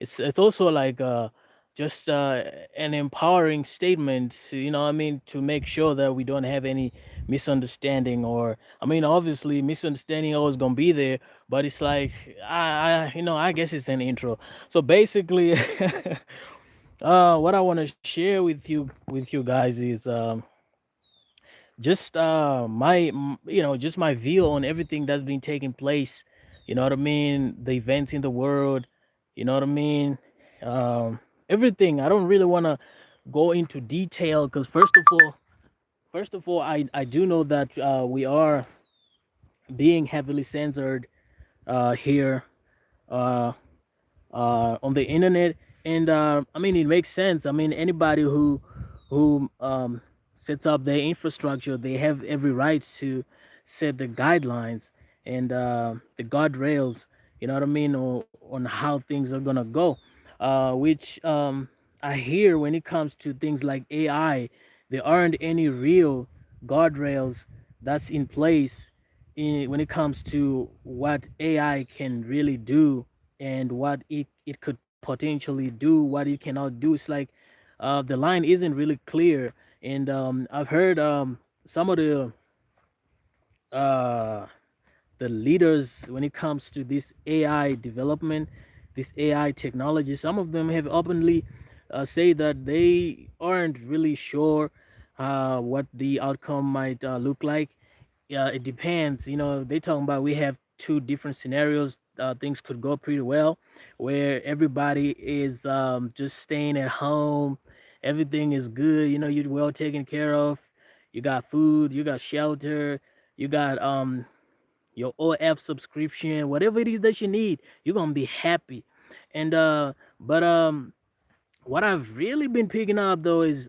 It's also like just an empowering statement, I mean, to make sure that we don't have any misunderstanding. Or I mean, obviously misunderstanding always gonna be there, but it's like I guess it's an intro. So basically, what I want to share with you guys is just just my view on everything that's been taking place. You know what I mean? The events in the world. You know what I mean? Everything. I don't really want to go into detail because first of all, I do know that we are being heavily censored here uh, on the internet. And I mean, it makes sense. I mean, anybody who sets up their infrastructure, they have every right to set the guidelines and the guardrails. You know what I mean, on how things are gonna go. Which I hear when it comes to things like AI, there aren't any real guardrails that's in place when it comes to what AI can really do and what it could potentially do, what it cannot do. It's like the line isn't really clear. And I've heard some of uh, the leaders when it comes to this AI development, this AI technology. Some of them have openly say that they aren't really sure what the outcome might look like. Yeah, it depends. They talking about we have two different scenarios. Things could go pretty well, where everybody is just staying at home. Everything is good. You're well taken care of. You got food. You got shelter. You got your OF subscription. Whatever it is that you need, you're gonna be happy. And but what I've really been picking up though is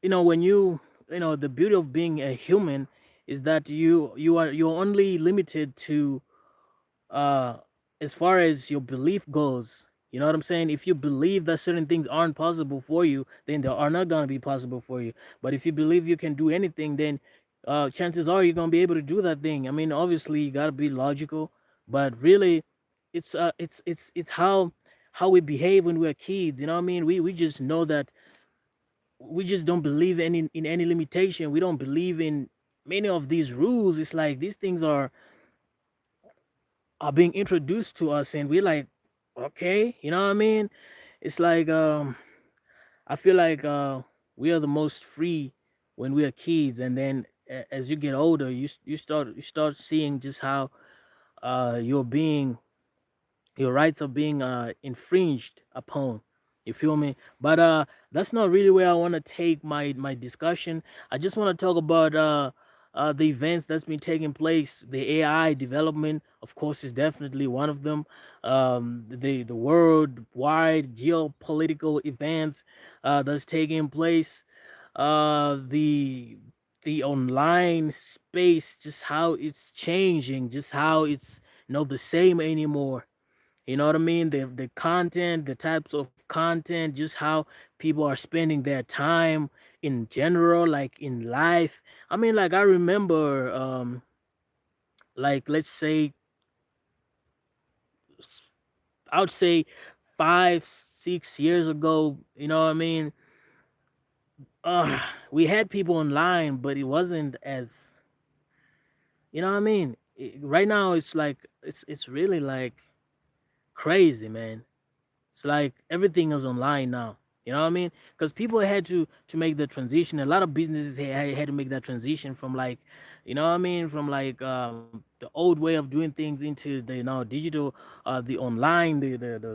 when the beauty of being a human is that you're only limited to uh as far as your belief goes. You know what I'm saying? If you believe that certain things aren't possible for you, then they are not going to be possible for you. But if you believe you can do anything, then chances are you're going to be able to do that thing. I mean, obviously you got to be logical, but really it's how we behave when we're kids. You know what I mean? We just know that we just don't believe in any limitation. We don't believe in many of these rules. It's like these things are being introduced to us, and we're like, okay, you know what I mean? It's like I feel like we are the most free when we are kids, and then as you get older, you start seeing just how you're being your rights are being infringed upon. You feel me? But that's not really where I want to take my discussion. I just want to talk about the events that's been taking place. The AI development, of course, is definitely one of them. The worldwide geopolitical events that's taking place. The online space, just how it's changing, just how it's not the same anymore. You know what I mean? The content, the types of content, just how people are spending their time in general, like in life. I mean, like I remember, like let's say, s- I would say 5, 6 years ago. You know what I mean? Uh, we had people online, but it wasn't as, you know what I mean. Right now, it's like it's really like crazy, man. It's like everything is online now. You know what I mean? Because people had to make the transition. A lot of businesses had to make that transition from like, you know what I mean, from like the old way of doing things into the digital, the online, the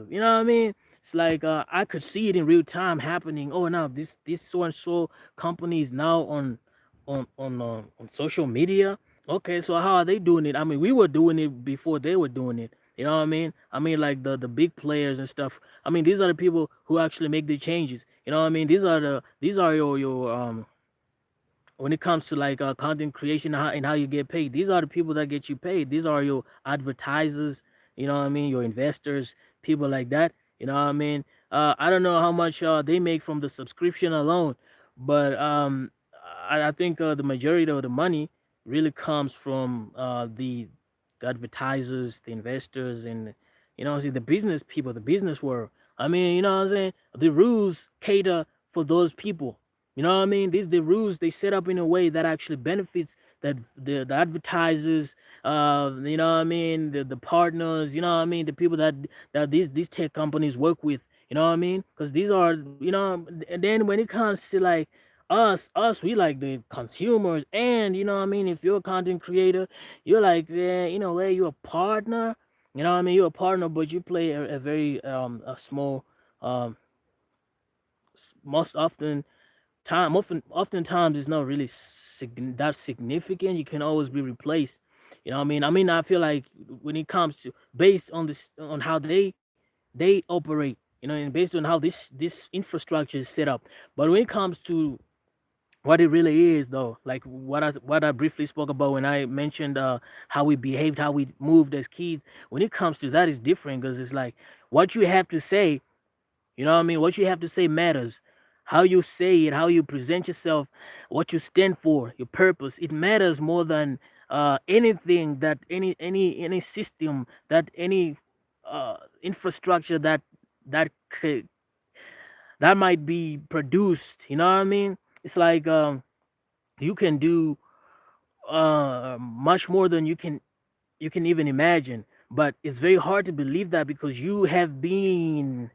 you know what I mean? It's like I could see it in real time happening. Oh, now this so and so company is now on social media. Okay, so how are they doing it? I mean, we were doing it before they were doing it. You know what I mean? I mean, like the big players and stuff. I mean, these are the people who actually make the changes. You know what I mean? These are your when it comes to like content creation and how you get paid. These are the people that get you paid. These are your advertisers. You know what I mean? Your investors, people like that. You know what I mean? I don't know how much they make from the subscription alone, but I think the majority of the money really comes from the advertisers, the investors, and You know, see the business people, the business world. I mean, you know what I'm saying? The rules cater for those people. You know what I mean? These the rules they set up in a way that actually benefits that the advertisers, you know what I mean, the partners, you know what I mean, the people that these tech companies work with. You know what I mean? Because these are, you know, and then when it comes to like us, we like the consumers, and you know what I mean. If you're a content creator, you're like, yeah, you know, where you're a partner. You know what I mean? You're a partner, but you play a very a small um most oftentimes it's not really that significant. You can always be replaced. You know what I mean? I mean, I feel like when it comes to based on this on how they operate, you know, and based on how this infrastructure is set up. But when it comes to what it really is, though, like what I briefly spoke about when I mentioned how we behaved, how we moved as kids. When it comes to that, it's different because it's like what you have to say. You know what I mean? What you have to say matters. How you say it, how you present yourself, what you stand for, your purpose. It matters more than anything that any system that any infrastructure that could, that might be produced. You know what I mean? It's like you can do much more than you can even imagine. But it's very hard to believe that because you have been,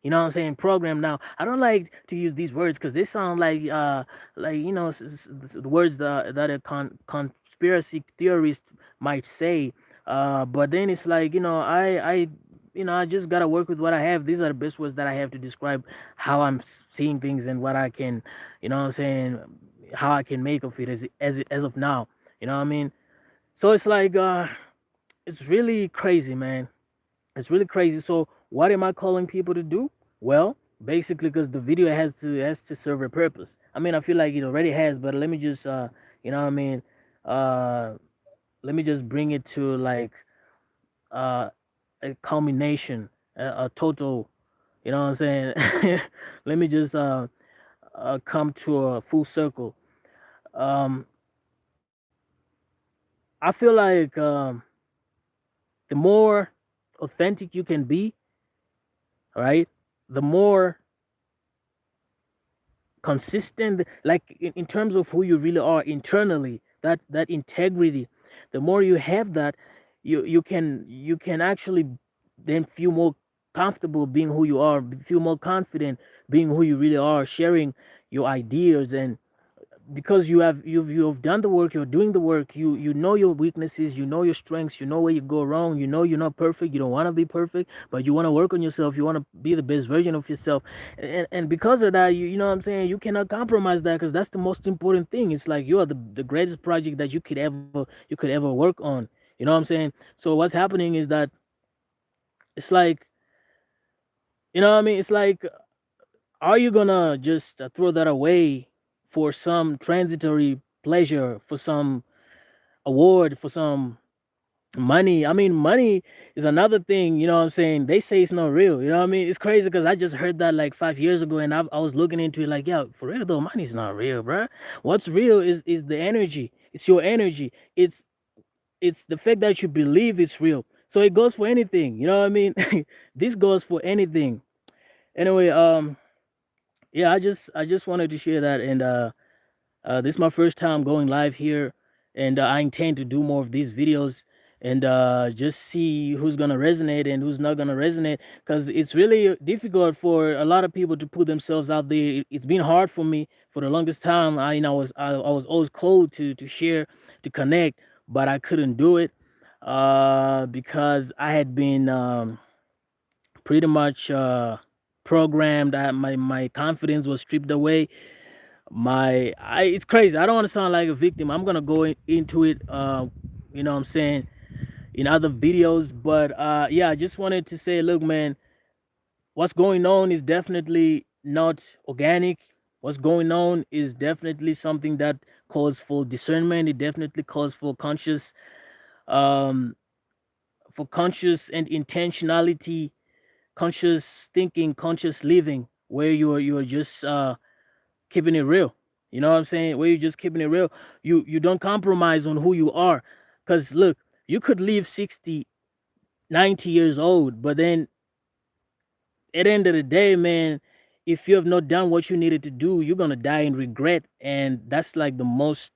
you know what I'm saying, programmed. Now I don't like to use these words because they sound like you know the words that a conspiracy theorist might say. But then it's like, you know, I you know, I just gotta work with what I have. These are the best words that I have to describe how I'm seeing things and what I can, you know what I'm saying, how I can make of it as of now. You know what I mean? So it's like it's really crazy, man. It's really crazy. So what am I calling people to do? Well, basically, because the video has to serve a purpose. I mean, I feel like it already has, but let me just you know what I mean, uh, let me just bring it to like uh, a culmination, a total. You know what I'm saying? Let me just come to a full circle. Um, I feel like the more authentic you can be, right? The more consistent, like in terms of who you really are internally, that integrity, the more you have that, you can actually then feel more comfortable being who you are, feel more confident being who you really are, sharing your ideas. And because you've done the work, you're doing the work, you know your weaknesses, you know your strengths, you know where you go wrong, you know you're not perfect, you don't want to be perfect, but you want to work on yourself, you want to be the best version of yourself. And because of that, you know what I'm saying, you cannot compromise that because that's the most important thing. It's like you are the greatest project that you could ever work on. You know what I'm saying? So what's happening is that it's like, you know what I mean, it's like, are you gonna just throw that away for some transitory pleasure, for some award, for some money? I mean, money is another thing. You know what I'm saying? They say it's not real. You know what I mean? It's crazy because I just heard that like 5 years ago, and I was looking into it like, yeah, for real though, money's not real, bruh. What's real is the energy. It's your energy. It's the fact that you believe it's real. So it goes for anything. You know what I mean? This goes for anything. Anyway, yeah, I just wanted to share that. And this is my first time going live here, and I intend to do more of these videos and just see who's gonna resonate and who's not gonna resonate. Because it's really difficult for a lot of people to put themselves out there. It's been hard for me for the longest time. I was always cold to share, to connect, but I couldn't do it because I had been pretty much programmed. My confidence was stripped away. It's crazy. I don't want to sound like a victim. I'm gonna go into it, you know what I'm saying, in other videos. But yeah, I just wanted to say, look, man, what's going on is definitely not organic. What's going on is definitely something that calls for discernment. It definitely calls um for conscious and intentionality, conscious thinking, conscious living, where you're just keeping it real. You know what I'm saying? Where you're just keeping it real. You don't compromise on who you are. Cause look, you could live 60. 90 years old. But then at the end of the day, man, if you have not done what you needed to do, you're gonna die in regret, and that's like the most,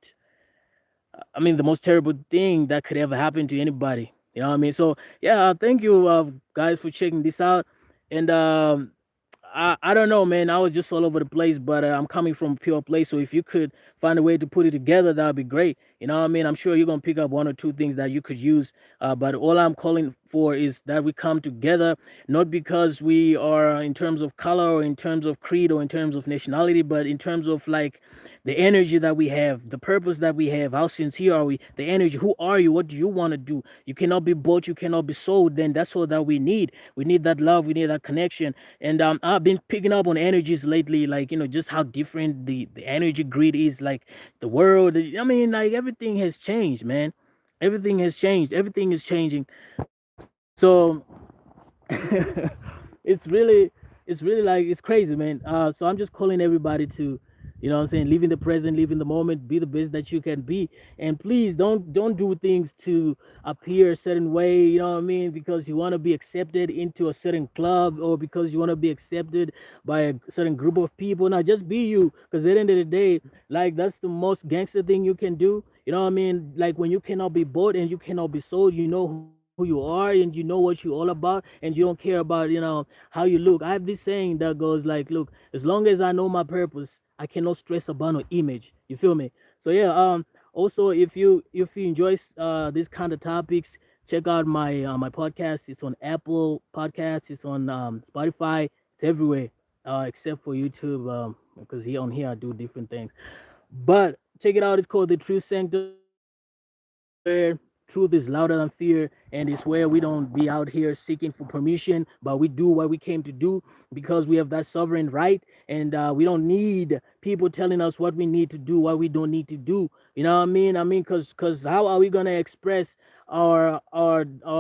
I mean, the most terrible thing that could ever happen to anybody. You know what I mean? So yeah, thank you guys for checking this out. And I don't know, man. I was just all over the place, but I'm coming from a pure place. So if you could find a way to put it together, that would be great. You know what I mean? I'm sure you're gonna pick up one or two things that you could use. But all I'm calling for is that we come together, not because we are in terms of color or in terms of creed or in terms of nationality, but in terms of like the energy that we have, the purpose that we have, how sincere are we, the energy, who are you, what do you want to do? You cannot be bought, you cannot be sold. Then that's all that we need. We need that love, we need that connection. And I've been picking up on energies lately, like, just how different the energy grid is, like the world. I mean, like everything has changed, man. Everything has changed, everything is changing. So it's really like it's crazy, man. So I'm just calling everybody to, what I'm saying, live in the present, live in the moment, be the best that you can be. And please don't do things to appear a certain way, you know what I mean, because you want to be accepted into a certain club, or because you want to be accepted by a certain group of people. Now just be you, because at the end of the day, like, that's the most gangster thing you can do. You know what I mean? Like, when you cannot be bought and you cannot be sold, you know who you are and you know what you're all about, and you don't care about, how you look. I have this saying that goes like, look, as long as I know my purpose, I cannot stress about no image. You feel me? So yeah, also, if you enjoy these kind of topics, check out my podcast. It's on Apple Podcasts, it's on Spotify, it's everywhere, except for YouTube, because here on here I do different things. But check it out. It's called The Truth Sanctum. It's where truth is louder than fear, and it's where we don't be out here seeking for permission, but we do what we came to do, because we have that sovereign right, and we don't need people telling us what we need to do, what we don't need to do. You know what I mean? Because how are we gonna express our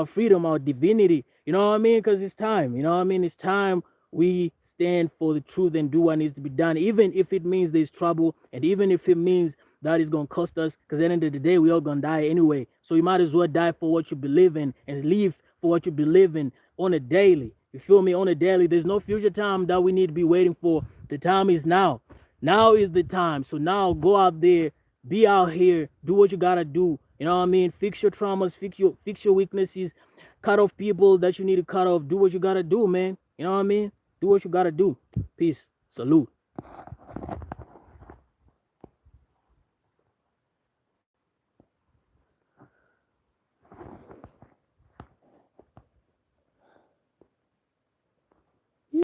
freedom, our divinity? You know what I mean? Because it's time. You know what I mean? It's time we stand for the truth and do what needs to be done, even if it means there's trouble, and even if it means that is gonna cost us. Because at the end of the day, we all gonna die anyway. So you might as well die for what you believe in and live for what you believe in on a daily. You feel me? On a daily. There's no future time that we need to be waiting for. The time is now. Now is the time. So now go out there, be out here, do what you gotta do. You know what I mean? Fix your traumas, fix your weaknesses, cut off people that you need to cut off. Do what you gotta do, man. You know what I mean? Do what you gotta do. Peace. Salute.